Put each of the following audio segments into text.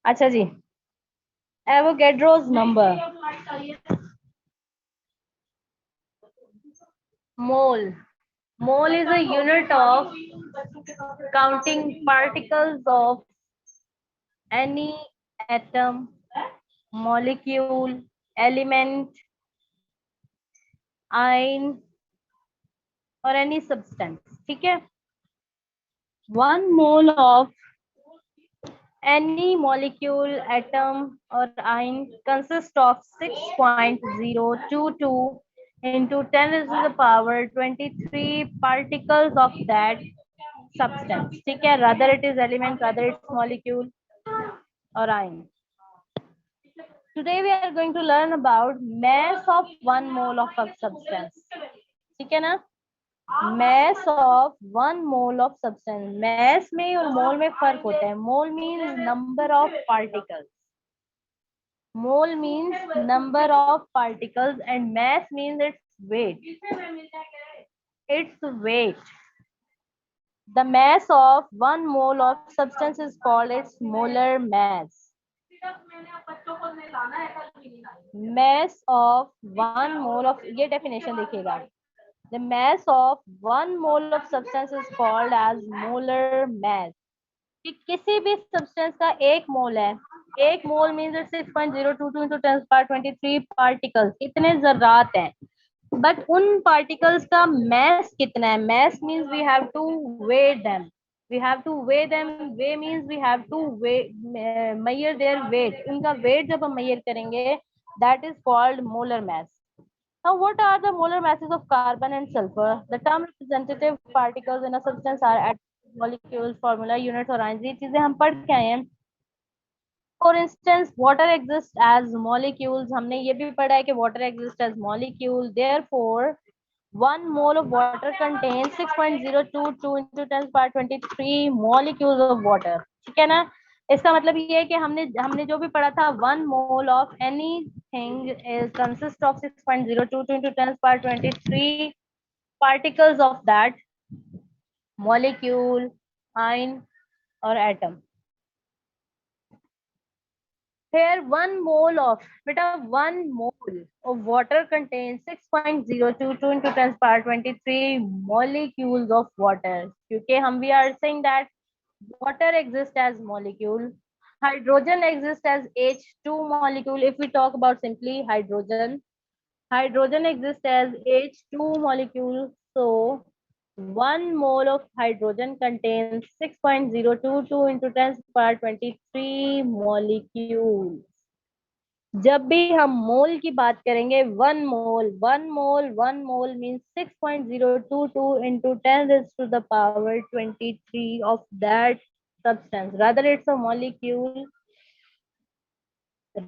अच्छा जी, Avogadro's number, mole. Mole is a unit of counting particles of any atom, molecule, element, ion or any substance. ठीक है? 1 mole of any molecule, atom or ion consists of 6.022 into 10 raised to the power 23 particles of that substance. ठीक है? Rather it is element, rather it's molecule or ion. Today we are going to learn about mass of 1 mole of a substance. ठीक है ना? Mass of 1 mole of substance. Mass में और mole में फर्क होता है. Mole means number of particles. Mole means number of particles and mass means its weight. Its weight. The mass of 1 mole of substance is called its molar mass. Mass of 1 mole of, ये definition देखिएगा. The mass of 1 mole of substance is called as molar mass. कि किसी भी substance का 1 mole है. 1 mole means it's 6.022 into 10 power 23 particles. इतने जर्रात हैं. But उन particles का mass कितना है? Mass means we have to weigh them. We have to weigh them. Weigh means we have to weigh, measure their weight. उनका weight जब हम measure करेंगे, that is called molar mass. Now, what are the molar masses of carbon and sulfur? The term representative particles in a substance are atoms, molecules, formula, units और ions. ये चीजें हम पढ़ के आए हैं. For instance, water exists as molecules. हमने ये भी पढ़ा है कि water exists as molecule. Therefore, 1 mole of water contains 6.022 into 10 power 23 molecules of water. ठीक है ना? इसका मतलब ये है कि हमने हमने जो भी पढ़ा था 1 mole of anything is consist of 6.022 into 10 power 23 particles of that molecule, ion or atom. Here 1 mole of, beta 1 mole of water contains 6.022 into 10 power 23 molecules of water. क्योंकि हम we are saying that water exists as molecule. Hydrogen exists as H2 molecule. If we talk about simply hydrogen, hydrogen exists as H2 molecule. So 1 mole of hydrogen contains 6.022 into 10 power 23 molecules. जब भी हम मोल की बात करेंगे, 1 मोल means 6.022 into 10 raised to the power 23 of that substance. Rather it's a molecule,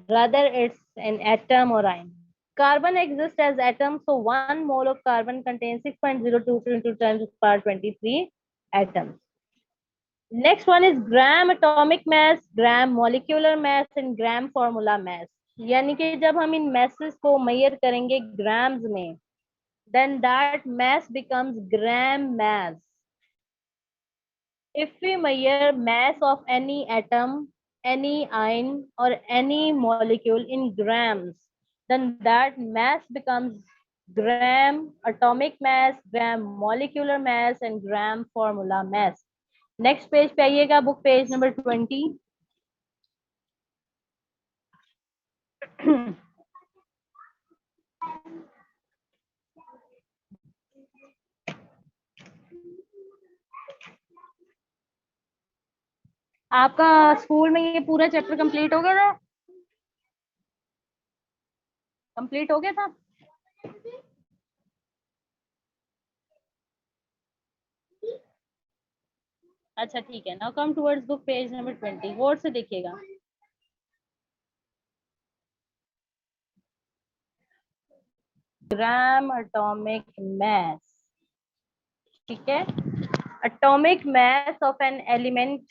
rather it's an atom or ion. Carbon exists as atom, so 1 mole of carbon contains 6.022 into 10 to the power 23 atoms. Next one is gram atomic mass, gram molecular mass and gram formula mass. यानी कि जब हम इन masses को measure करेंगे grams में, then that mass becomes gram mass. If we measure mass of any atom, any ion or any molecule in grams, then that mass becomes gram atomic mass, gram molecular mass and gram formula mass. Next page पे आइएगा, book page number 20. आपका school में ये पूरा chapter complete हो गया था? Complete हो गया था? अच्छा ठीक है. Now come towards book page number 20. गौर से देखिएगा. ग्राम एटॉमिक मास. ठीक है. Atomic mass of an element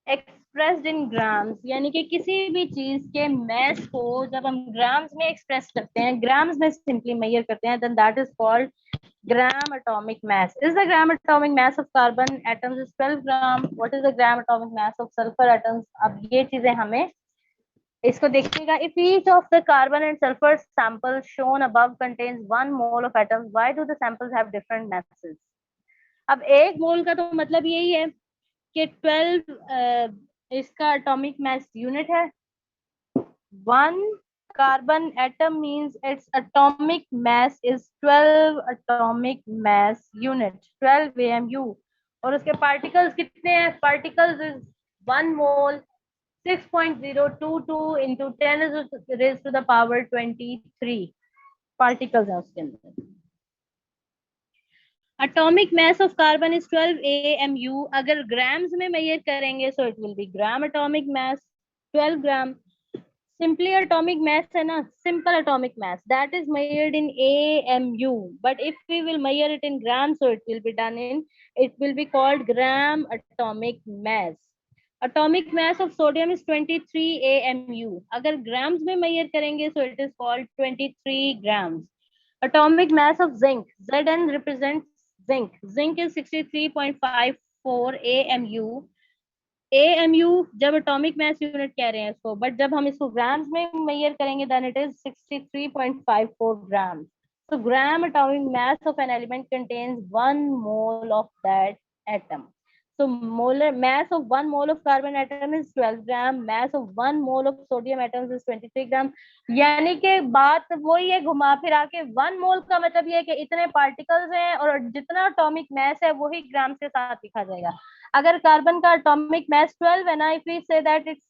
expressed in grams, यानी कि किसी भी चीज के मैस को जब हम ग्राम्स में एक्सप्रेस करते हैं, ग्राम्स में सिंपली मेजर करते हैं, then that is called gram atomic mass. Is the gram atomic mass of carbon atoms is 12 gram? What is the gram atomic mass of sulfur atoms? अब ये चीजें हमें इसको देखिएगा. If each of the carbon and sulfur samples shown above contains 1 mole of atoms, why do the samples have different masses? अब 1 मोल का तो मतलब यही है कि 12 इसका एटॉमिक मास यूनिट है. 1 carbon atom means its atomic mass is 12 atomic mass unit, 12 AMU. और उसके पार्टिकल्स कितने हैं? Particles is 1 mole, 6.022 into 10 raised to the power 23 particles हैं उसके अंदर. Atomic mass of carbon is 12 AMU. अगर ग्राम्स में मेजर करेंगे so it will B gram atomic mass, 12 gram. Simply atomic mass है ना, simple atomic mass that is measured in AMU. But if we will measure it in grams, so it will be called gram atomic mass. Atomic mass of sodium is 23 AMU. अगर grams में measure करेंगे so it is called 23 grams. Atomic mass of zinc, Zn represents zinc. Zinc is 63.54 AMU. AMU जब atomic mass unit कह रहे हैं इसको, but जब हम इसको ग्राम्स में मेजर करेंगे then it is 63.54 gram. So gram atomic mass of an element contains 1 mole of that atom. So molar mass of 1 mole of carbon atom is 12 gram. Mass of 1 mole of sodium atoms is 23 gram. यानी कि बात वही है घुमा फिरा के. 1 मोल का मतलब ये है कि इतने पार्टिकल्स हैं और जितना एटॉमिक मास है वही ग्राम के साथ लिखा जाएगा. अगर कार्बन का एटॉमिक मास 12 है ना, if we say that it's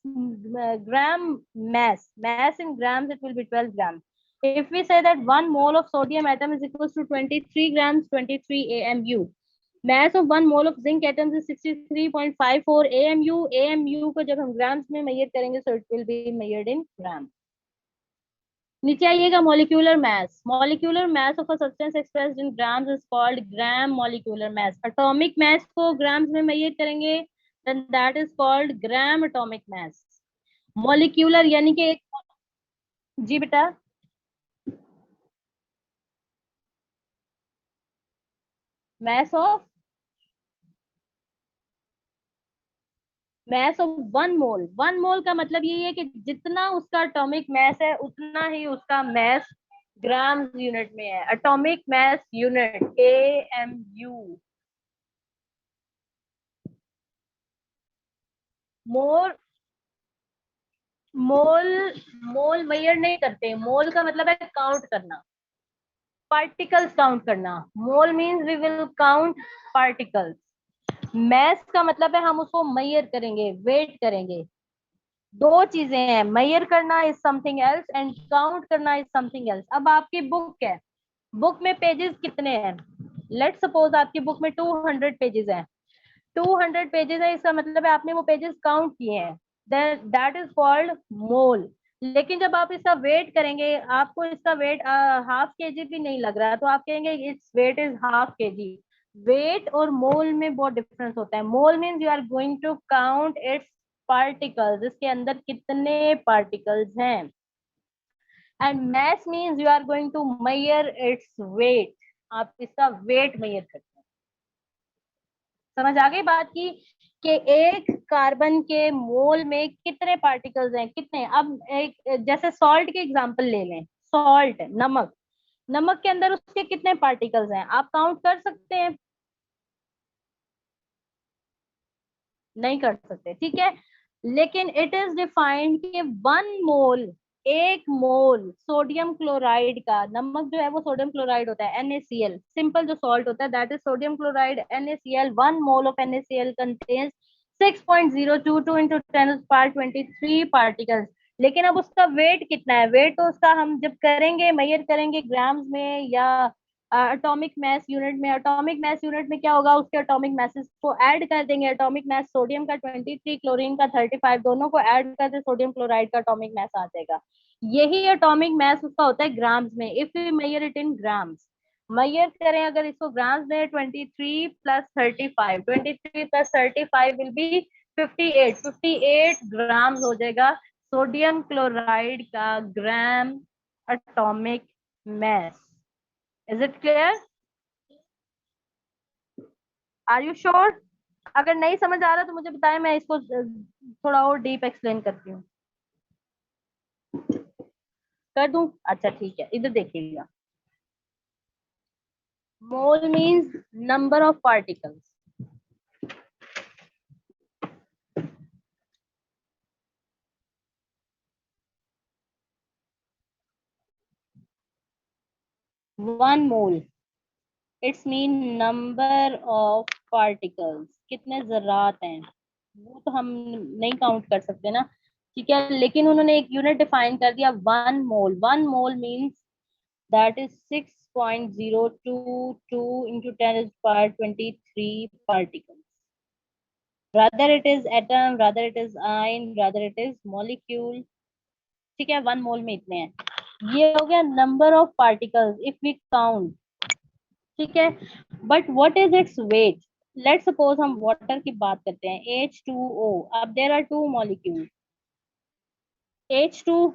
gram mass in grams, it will be 12 grams. If we say that 1 mole of sodium atom is equals to 23 grams, 23 AMU. Mass of 1 mole of zinc atoms is 63.54 AMU. AMU को जब हम grams में measure करेंगे so it will be measured in grams. नीचे आइएगा. molecular mass. Molecular mass of a substance expressed in grams is called gram molecular mass. Atomic mass को grams में measure करेंगे then that is called gram atomic mass. Molecular यानी कि जी बेटा. mass of 1 मोल. 1 मोल का मतलब यही है कि जितना उसका एटॉमिक मास है उतना ही उसका मास ग्राम यूनिट में है. Atomic mass unit AMU. मोल मोल मोल मेजर नहीं करते. मोल का मतलब है काउंट करना, पार्टिकल्स काउंट करना. Mole means we will count particles. Mass का मतलब है हम उसको मेजर करेंगे, वेट करेंगे. दो चीजें हैं, मेजर करना is something else and count करना इज समथिंग एल्स. अब आपकी बुक है, बुक में पेजेस कितने हैं? लेट सपोज आपकी बुक में 200 पेजेस हैं. 200 पेजेस है, इसका मतलब है आपने वो पेजेस काउंट किए हैं, दैट इज कॉल्ड मोल. लेकिन जब आप इसका वेट करेंगे, आपको इसका वेट हाफ केजी भी नहीं लग रहा तो आप कहेंगे its weight is half KG. Weight और मोल में बहुत डिफरेंस होता है. Mole means you are going to count its particles, इसके अंदर कितने पार्टिकल्स हैं. And mass means you are going to measure its weight, आप इसका वेट मेजर करते हैं. समझ आ गई बात की कि एक कार्बन के मोल में कितने पार्टिकल्स हैं, कितने. अब एक जैसे सॉल्ट के एग्जांपल ले लें. सॉल्ट, नमक. नमक के अंदर उसके कितने पार्टिकल्स हैं आप काउंट कर सकते हैं? नहीं कर सकते, ठीक है. लेकिन इट इज डिफाइंड कि 1 मोल, 1 मोल सोडियम क्लोराइड का, नमक जो है वो सोडियम क्लोराइड होता है, NaCl. सिंपल जो सॉल्ट होता है that is sodium chloride NaCl. 1 mole of NaCl contains 6.022 into 10⁻23 particles. लेकिन अब उसका वेट कितना है? वेट तो उसका हम जब करेंगे, मेजर करेंगे ग्राम्स में या एटॉमिक मास यूनिट में. एटॉमिक मास यूनिट में क्या होगा, उसके एटॉमिक मासेस को ऐड कर देंगे. एटॉमिक मास सोडियम का 23, क्लोरीन का 35, दोनों को ऐड कर दे, सोडियम क्लोराइड का एटॉमिक मास आ जाएगा. यही एटॉमिक मास उसका होता है ग्राम्स में. If you measure it in grams, measure करें अगर इसको ग्राम्स में, 23 + 35, 23 + 35 विल बी 58 ग्राम हो जाएगा सोडियम क्लोराइड का gram atomic mass. Is it clear? Are you sure? अगर नहीं समझ आ रहा तो मुझे बताएं, मैं इसको थोड़ा और डीप एक्सप्लेन करती हूँ। कर दूं? अच्छा ठीक है, इधर देखिएगा। Mole means number of particles. One mole its mean number of particles. कितने जरात हैं वो तो हम नहीं काउंट कर सकते ना, ठीक है, लेकिन उन्होंने एक यूनिट डिफाइन कर दिया, one mole. One mole means that is 6.022 into 10 is power 23 particles. Rather it is atom, rather it is ion, rather it is molecule. ठीक है, वन मोल में इतने हैं। ये हो गया number of particles if we count, ठीक है। But what is its weight? Let suppose हम वाटर की बात करते हैं, H2O। अब there are two molecule, H2,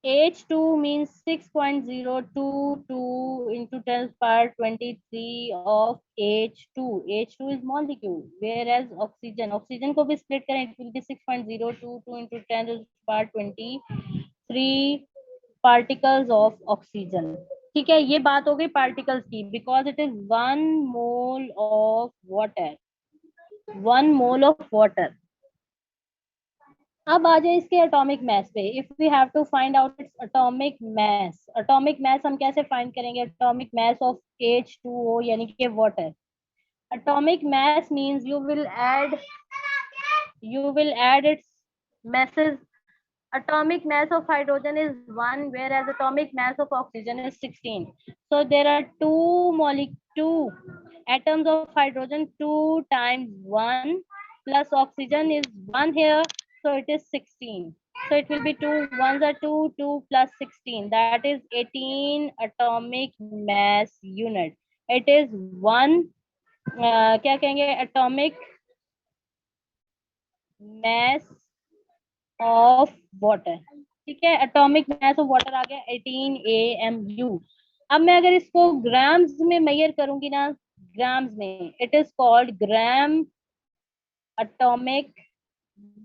H2 means 6.022 into 10 power 23 of H2. H2 is molecule, whereas oxygen को भी split करें, it will be 6.022 into 10 power 23 particles of oxygen. ठीक है, ये बात हो गई पार्टिकल्स की, because it is one mole of water. One mole of water. अब आ जाए इसके एटॉमिक मास पे। If we have to find out its atomic mass, atomic mass हम कैसे फाइंड करेंगे? एटॉमिक मास ऑफ H2O यानी कि water. Atomic mass means you will add its masses. Atomic mass of hydrogen is 1, whereas atomic mass of oxygen is 16. So there are two atoms of hydrogen, 2 times 1 plus oxygen is 1 here, so it is 16. So it will be 2 ones are 2, 2 plus 16, that is 18 atomic mass unit. It is one क्या कहेंगे, atomic mass of water. ठीक है, atomic mass of water आ गया 18 AMU। अब मैं अगर इसको grams में मेजर करूंगी ना, ग्राम्स में, it is called gram atomic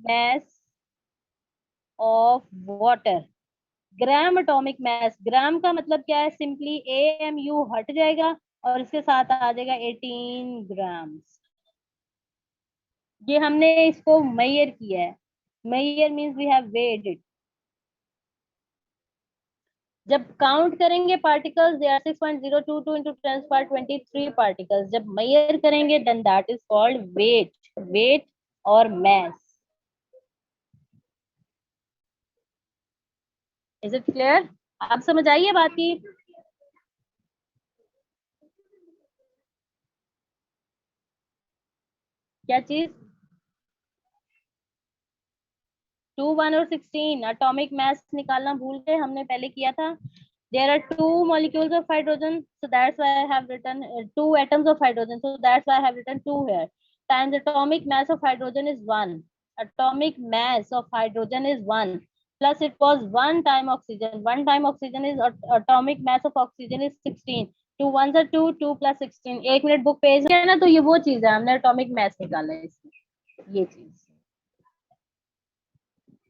mass of water. Gram atomic mass, gram का मतलब क्या है? सिंपली AMU हट जाएगा और इसके साथ आ जाएगा 18 ग्राम्स। ये हमने इसको मेजर किया है। Measure means we have weighed it. जब काउंट करेंगे particles, they are 6.022 into 10 power 23 particles. जब मेजर करेंगे then that is called weight. Weight और मास। Is it clear? आप समझ आइए बात की? क्या चीज? 2, 1 और 16 एटॉमिक मास निकालना भूल गए, हमने पहले किया था। There are two molecules of hydrogen, so that's why I have written two atoms of hydrogen, so that's why I have written 2 here. Times atomic mass of hydrogen is 1. Atomic mass of hydrogen is 1. Plus it was 1 time oxygen. 1 time oxygen is atomic mass of oxygen is 16. 2 ones are 2, 2 plus 16. एक minute book page है ना, तो ये वो चीज है, हमने atomic mass निकाला है इसमें, ये चीज।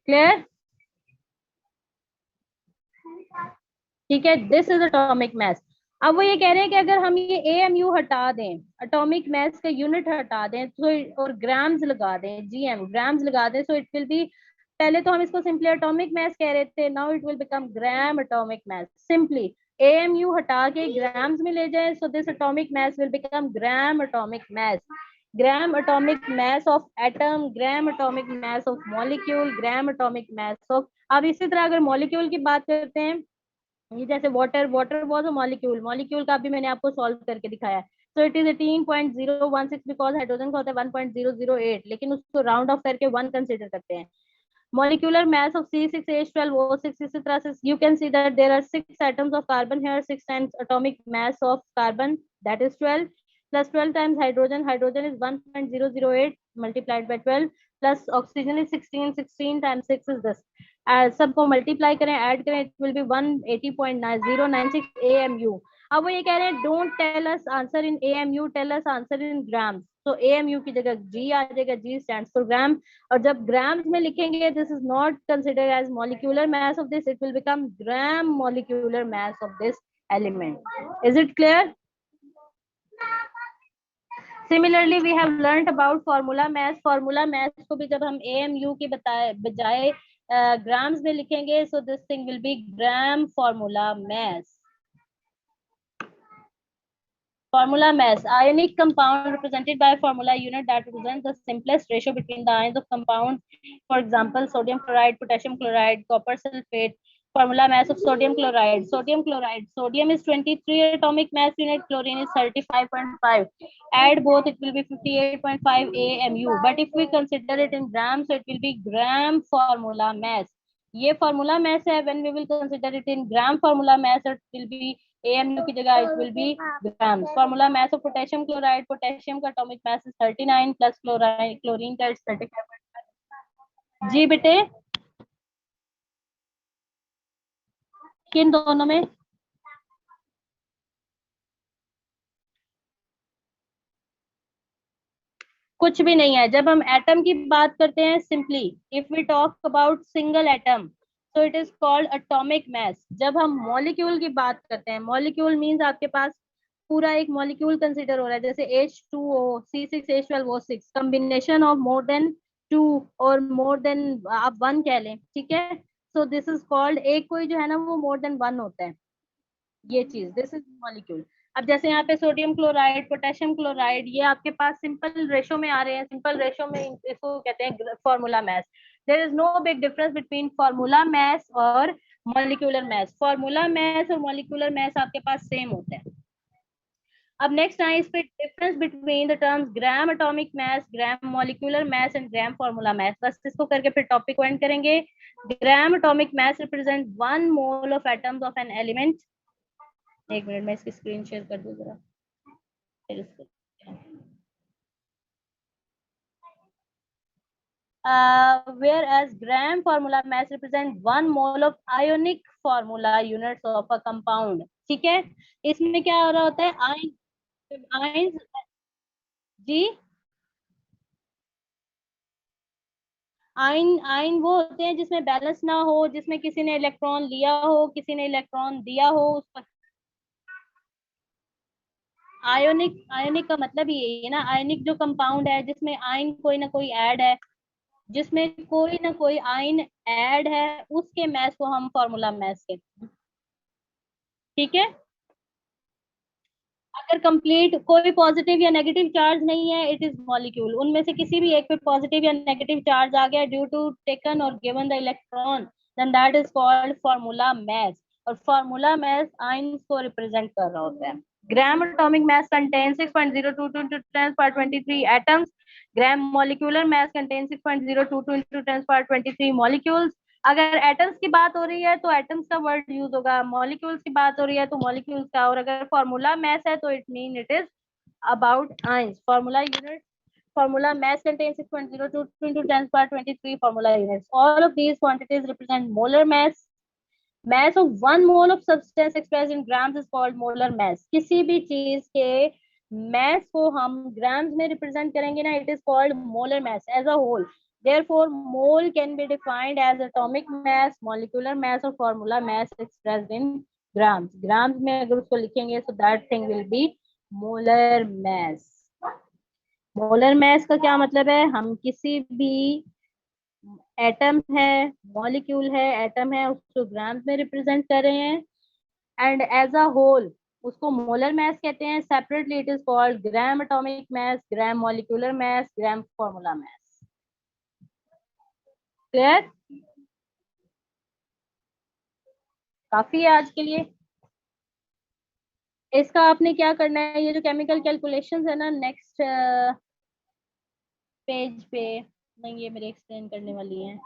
क्लियर? ठीक है, दिस इज एटॉमिक मास। अब वो ये कह रहे हैं कि अगर हम ये AMU हटा दें, एटॉमिक मास का यूनिट हटा दें, तो और ग्राम्स लगा दें, GM ग्राम्स लगा दें, सो इट विल बी, पहले तो हम इसको सिंपली एटॉमिक मास कह रहे थे, now it will become gram atomic mass. Simply AMU हटा के ग्राम्स में ले जाए, so this atomic mass will become gram atomic mass. Gram atomic mass of atom, gram atomic mass of molecule, gram atomic mass of. अब इसी तरह अगर molecule की बात करते हैं, ये जैसे water, water was a molecule, molecule का भी मैंने आपको सॉल्व करके दिखाया है। So it is 18.016 because hydrogen का होता है 1.008, लेकिन उसको राउंड ऑफ करके 1 कंसीडर करते हैं। Molecular mass of C6H12O6, इसी तरह से you can see that there are 6 atoms of carbon here, 6 times atomic mass of carbon, that is 12, plus 12 times hydrogen. Hydrogen is 1.008 multiplied by 12 plus oxygen is 16 times 6 is this. सबको multiply करें, add करें, it will be 180.096 AMU. अब वो ये कह रहे हैं don't tell us answer in AMU, tell us answer in grams. तो AMU की जगह G आ जाएगा, G स्टैंड्स फॉर ग्राम. और जब ग्राम्स में लिखेंगे, this is not considered as molecular mass of this, it will become gram molecular mass of this element. Is it clear? Similarly, we have learnt about formula mass. Formula mass को भी जब हम AMU की बजाय grams में लिखेंगे, so this thing will be gram formula mass. Formula mass, ionic compound represented by a formula unit that represents the simplest ratio between the ions of compounds. For example, sodium chloride, potassium chloride, copper sulfate. Formula mass of sodium chloride. Sodium chloride. Sodium is 23 atomic mass unit. Chlorine is 35.5. Add both, it will be 58.5 AMU. But if we consider it in grams, so it will be gram formula mass. ये formula mass है. When we will consider it in gram formula mass, it will be AMU की जगह it will be grams. Formula mass of potassium chloride. Potassium का atomic mass is 39 plus chlorine का is 35. जी बेटे, किन दोनों में? कुछ भी नहीं है. जब हम एटम की बात करते हैं, simply if we talk about single atom, so it is called atomic mass. जब हम मॉलिक्यूल की बात करते हैं, मॉलिक्यूल मींस आपके पास पूरा एक मॉलिक्यूल कंसीडर हो रहा है, जैसे H2O, C6H12O6, combination of more than 2 और मोर देन आप 1 कह लें, ठीक है. सो दिस इज कॉल्ड, एक कोई जो है ना वो मोर देन 1 होता है, ये चीज, दिस इज मॉलिक्यूल. अब जैसे यहाँ पे सोडियम क्लोराइड, पोटेशियम क्लोराइड, ये आपके पास सिंपल रेशो में आ रहे हैं. सिंपल रेशो में इसको कहते हैं formula mass. There is no big difference between formula mass और मॉलिक्यूलर मैस. फॉर्मूला मैस और मॉलिक्यूलर मैस आपके पास सेम होता है. अब नेक्स्ट आए इस पे difference between the terms gram atomic mass, gram molecular mass and gram formula mass. बस इसको करके फिर टॉपिक को एंड करेंगे. ग्राम atomic mass represent 1 mole of atoms of an element. एक मिनट, मैं इसकी स्क्रीन शेयर कर दूं जरा, फिर इसको whereas gram formula mass represent 1 mole of ionic formula units of a compound. ठीक है, इसमें क्या हो रहा होता है, आयन जी, आयन आयन वो होते हैं जिसमें बैलेंस ना हो, जिसमें किसी ने इलेक्ट्रॉन लिया हो, किसी ने इलेक्ट्रॉन दिया हो, उस पर आयोनिक. आयोनिक का मतलब ये है ना, आयनिक जो कंपाउंड है जिसमें आयन कोई ना कोई ऐड है, जिसमें कोई ना कोई आयन ऐड है, उसके मैस को हम फॉर्मूला मैस कहते हैं. ठीक है, अगर कंप्लीट कोई पॉजिटिव या नेगेटिव चार्ज नहीं है, इट इज मॉलिक्यूल. उनमें से किसी भी एक पे पॉजिटिव या नेगेटिव चार्ज आ गया ड्यू टू टेकन और given the electron, then that is called formula mass. और फॉर्मूला मैस आयंस को रिप्रेजेंट कर रहा होता है. Gram atomic mass contains 6.022 into 10 power 23 atoms. Gram molecular mass contains 6.022 into 10 power 23 molecules. अगर एटम्स की बात हो रही है तो एटम्स का वर्ड यूज होगा, मॉलिक्यूल्स की बात हो रही है तो मॉलिक्यूल्स का, और अगर फॉर्मूला मैस है तो it mean it is about ions. Formula unit, formula mass contains 6.02 into 10 power 23 formula units. All of these quantities represent molar mass. Mass of 1 mole of substance expressed in grams is called molar mass. किसी भी चीज के mass को हम grams में represent करेंगे ना, it is called molar mass as a whole. Therefore, mole can be defined as atomic mass, molecular mass or formula mass expressed in grams. Grams में अगर उसको लिखेंगे so that thing will be molar mass. Molar mass का क्या मतलब है, हम किसी भी एटम है, मॉलिक्यूल है, एटम है, उसको ग्राम्स में रिप्रेजेंट कर रहे हैं, एंड एज अ होल उसको मोलर मैस कहते हैं. Separately it is called gram atomic mass, gram molecular mass, gram formula mass. Clear? काफी है आज के लिए. इसका आपने क्या करना है, ये जो केमिकल कैलकुलेशंस है ना, नेक्स्ट पेज पे नहीं, ये मेरे एक्सप्लेन करने वाली है.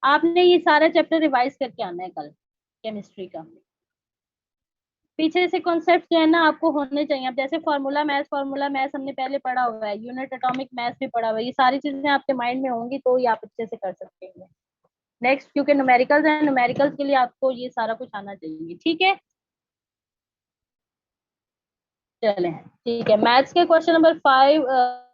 आपने ये सारा चैप्टर रिवाइज करके आना है कल केमिस्ट्री का. पीछे से कॉन्सेप्ट जो है ना आपको होने चाहिए। अब जैसे फॉर्मूला मैथ्स हमने पहले पढ़ा हुआ है, यूनिट एटॉमिक मैथ्स भी पढ़ा हुआ है, ये सारी चीजें आपके माइंड में होंगी तो ही आप अच्छे से कर सकते हैं। नेक्स्ट, क्योंकि न्यूमेरिकल्स है, न्यूमेरिकल्स के लिए आपको ये सारा कुछ आना चाहिए, ठीक है। चलें, ठीक है, मैथ्स के क्वेश्चन नंबर 5